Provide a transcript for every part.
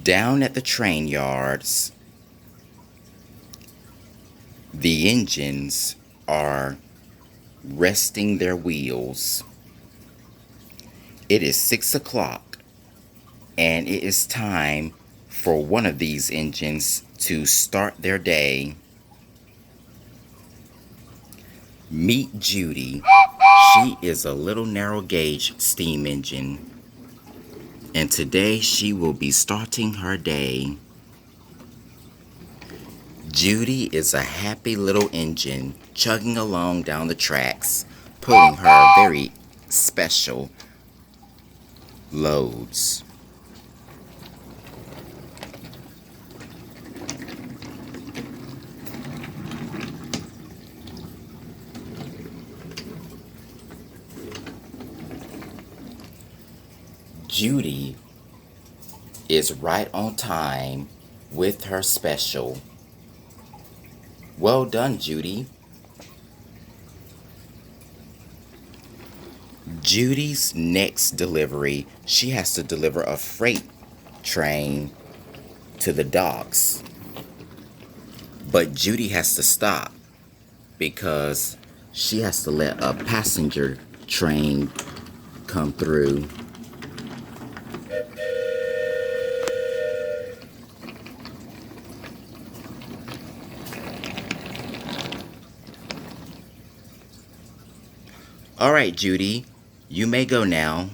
Down at the train yards, the engines are resting their wheels. It is 6 o'clock, and it is time for one of these engines to start their day. Meet Judy. She is a little narrow gauge steam engine, and today she will be starting her day. Judy is a happy little engine chugging along down the tracks, pulling her very special loads. Judy is right on time with her special. Well done, Judy. Judy's next delivery, she has to deliver a freight train to the docks. But Judy has to stop because she has to let a passenger train come through. All right, Judy, you may go now.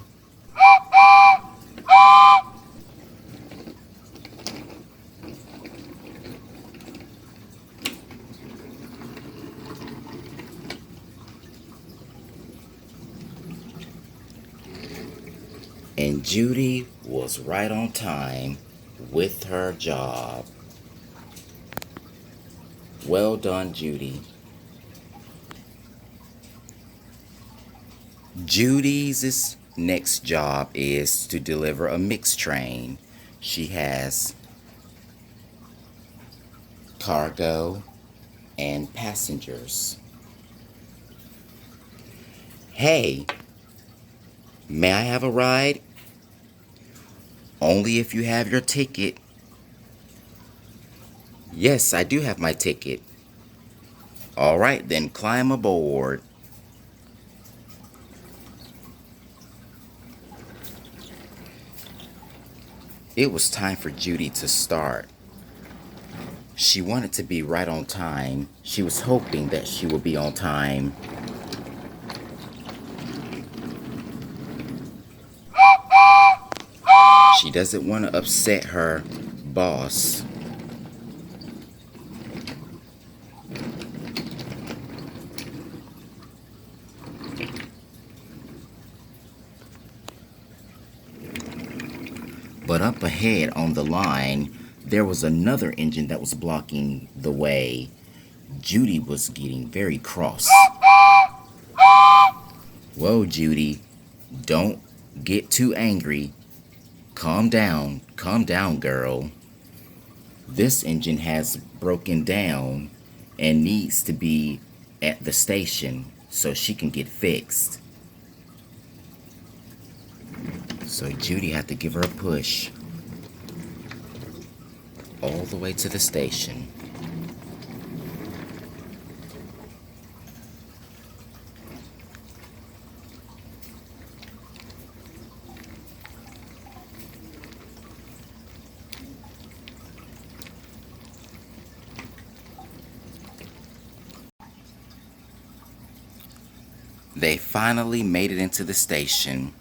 And Judy was right on time with her job. Well done, Judy. Judy's next job is to deliver a mixed train. She has cargo and passengers. Hey, may I have a ride? Only if you have your ticket. Yes, I do have my ticket. All right, then climb aboard. It was time for Judy to start. She wanted to be right on time. She was hoping that she would be on time. She doesn't want to upset her boss. But up ahead on the line, there was another engine that was blocking the way. Judy was getting very cross. Whoa, Judy, don't get too angry. Calm down, girl. This engine has broken down and needs to be at the station so she can get fixed. So Judy had to give her a push all the way to the station. They finally made it into the station.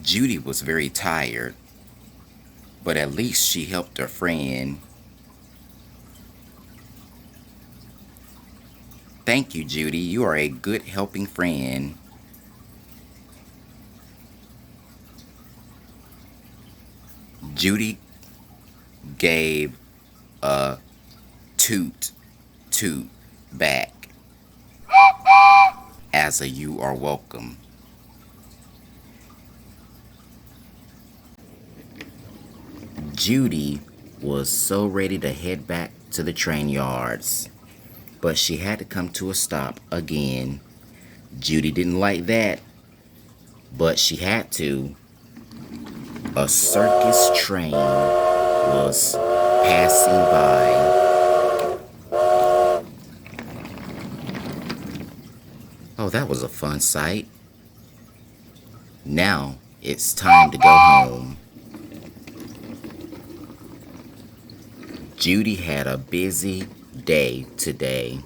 Judy was very tired, but at least she helped her friend. Thank you, Judy. You are a good helping friend. Judy gave a toot back as a you are welcome. Judy was so ready to head back to the train yards, but she had to come to a stop again. Judy didn't like that, but she had to. A circus train was passing by. Oh, that was a fun sight. Now it's time to go home. Judy had a busy day today.